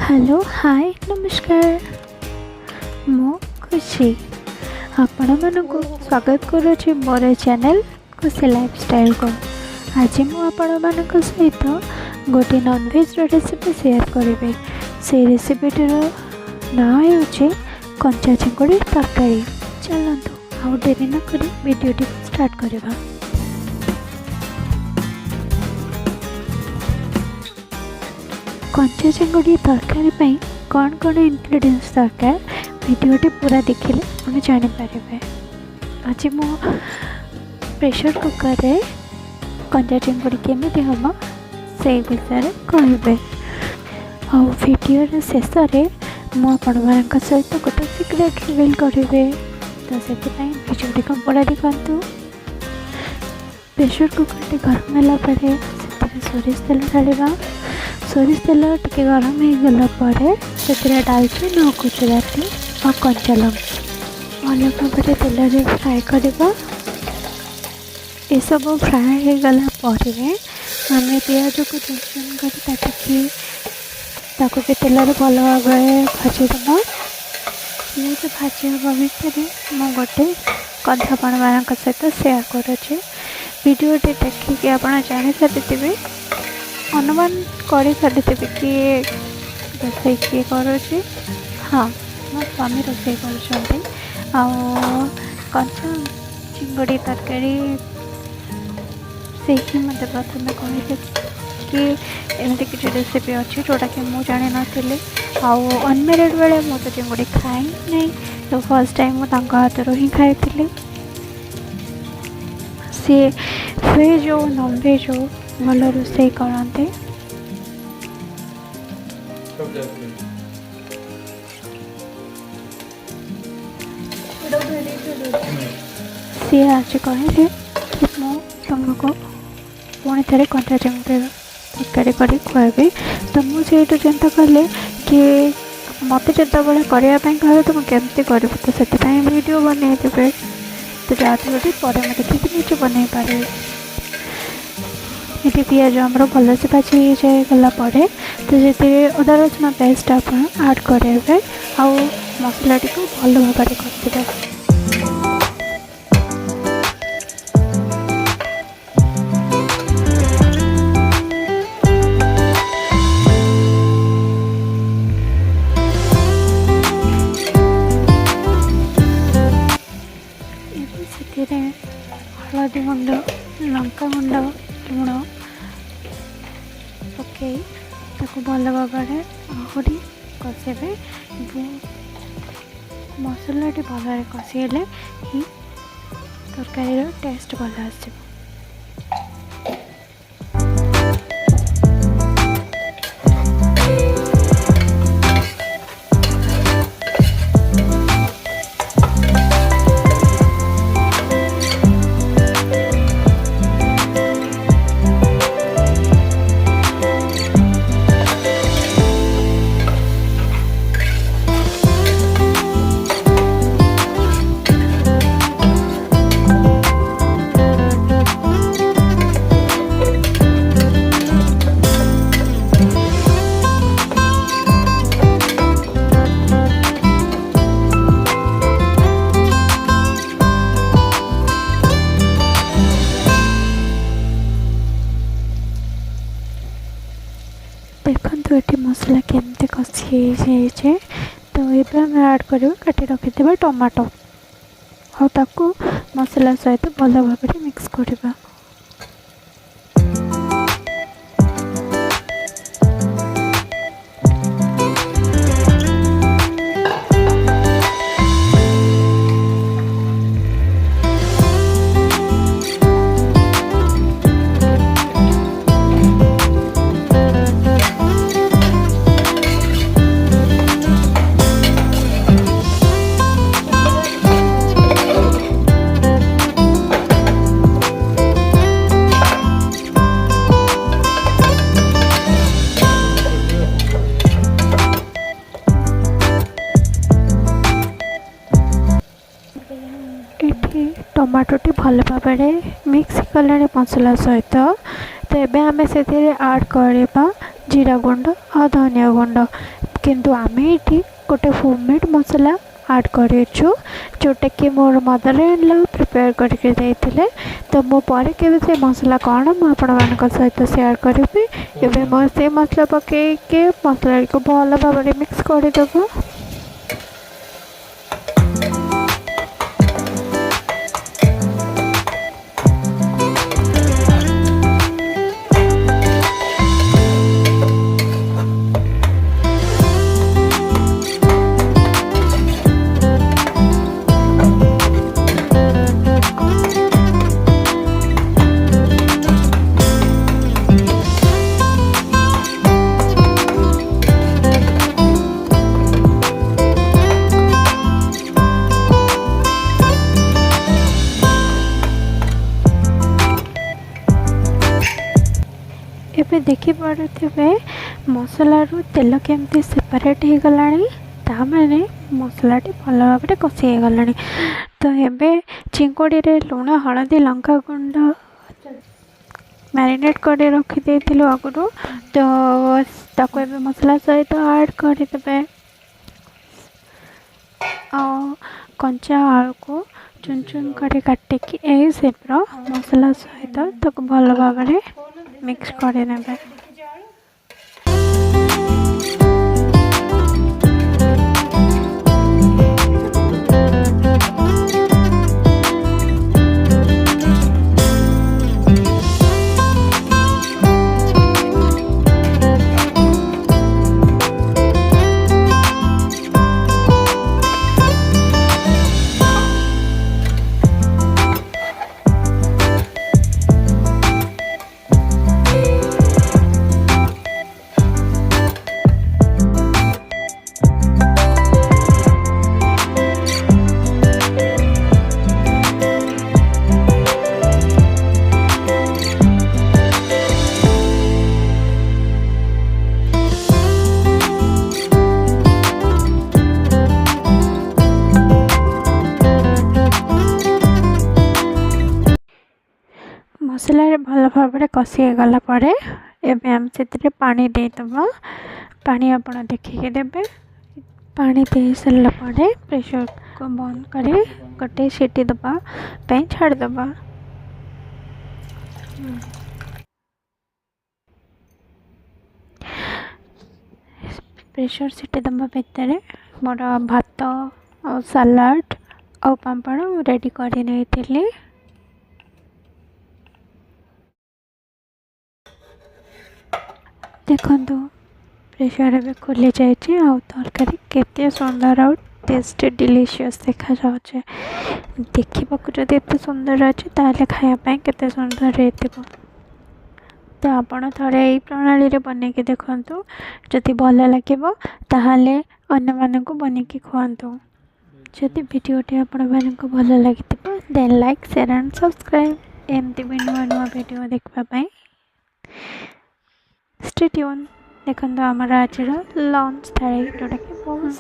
Hello hi नमस्कार मो खुशी आपण मानक स्वागत करुच्ची मोर चैनल खुशी लाइफस्टाइल को। आज मुझे सहित गोटे नॉनवेज रेसिपी शेयर करी। से रेसिपीटर ना हो कंचा चिंगुड़ी तरकारी। चलतु आउ डेरी न करी वीडियोटी स्टार्ट करवा। कंचा चिंगुड़ी तरकारी कौन कौन इंग्रेडिएंट्स दरकार वीडियोटी पूरा देखिले आप जानीपारे। आज मु प्रेशर कुकर रे कंचा चिंगुड़ी केमी हम से विषय कहे। आ वीडियो शेष में मुझे सहित गोटे सिक्रेट रिवील करी। तो से वीडियोटी को पूरा देखु। प्रेशर कुकर टी गरम है सोरिष तेल ढाला। सोरिष तेल टे गरम हो गला से डालचीन और गुजराती और कंचा लंका भल भाव तेल फ्राए करवा। ये सब फ्राए हो गला आम पिज को चुन चुन कर काटिकी भी तेल भल भाव भाजीदेव। ये भाजी हवा भितर मुझे गोटे कथापण मान सहित सेयार करुच्ची। वीडियोटी देखिए आप जानी सारी अनुमान कर सारी कि रोसे किए करुच्ची। हाँ मो स्वामी रोसे कर कंचा चिंगुड़ी तरकारी से ही मत प्रथम कहले कि एमती किसी रेसिपी अच्छी जोटा कि मुझे जानी नी। अनमेरिड बेले मु तो चिंगुड़ी खाए नहीं। तो फर्स्ट टाइम मुझे हाथ ही खाई। सी वेज हो नॉन वेज हो भल रोसे करते। सी आज कहले कि तुमको पुणी थे कंचा चिंगुड़ी तरकारी कर खुआबी। तो मुझे चिंता कले कि मत जिते करने कहे तो मुझे करी। तो से वीडियो बनई देवे। तो जहाँ पर देखिए निजे बन पारे। ये पिज आमर भल से भाजी जाएगला तो ये अदा रसुण पेस्ट आप ऐड करेंगे। आ मसला टी भल भाव कर हलदी गुंड लंका गुंड लुण पकई भल भाव आहरी कषे। मसला टी भल कषिले ही तरकारी टेस्ट भल आस। देखो ये मसला केमती कषि जाए। तो ये ऐड कर काटी रखिथे टमाटो और मसला सहित भल भाव मिक्स करवा। टमाटोटी भल भाव मिक्स कले मसला सहित। तो ये आम से ऐड करवा जीरा गुंड और धनिया गुंड। किंतु आमे ये गोटे होममेड मसला ऐड करेचु जोटा कि मोर मदर इन लॉ प्रिपेयर करके देते। तो मो पर के से मसला कौन मुझे सहित सेयार करी। एवं मो से मसला पकईके मसला को भल भाव मिक्स करदेव। एबे देखी पारे मसला रू तेल केमती सेपरेट हो गला ताने मसलाटी भल भाव कषि हो गला। तो एबे चिंगुड़ी रे लुण हलदी लंका गुंड मैरिनेट कर रखी आगुरी। तो ताको एबे मसला सहित ऐड करदे। कंचा आलू को चुन चुन कर काटिकी यही सेप्र मसला सहित ताको भल भाव मिक्स कर नेबे। मसला भल भाव कषि गला एबे हम से पानी देदबा। पानी आप देखिए देबे। पानी दे सारा प्रेशर को बंद कर गोटे सीटी दबा छाड़दबा। प्रेशर सीटी दबा भितर मोर भात और सलाड और पापड़ रेडी कर नहीं। देखो प्रेशर भी खोली जाए तरकारी केते सुंदर और टेस्टी डिलीशियस देखा जाए। देखा जब एत सुंदर अच्छे ताले खायापाई केते सुंदर रहती। तो आपण थोड़े यही प्रणाली रे बने के देखंतु जदि भल लगे ताहले अन्य मानक बनेकी खुआंतु। जदि वीडियोटी आपण मानक भल लगी then like share and subscribe एमती भी नुआ नुआ वीडियो देखा। स्टे ट्यून देखो आमर आज लंच थाली जोटा कि बहुत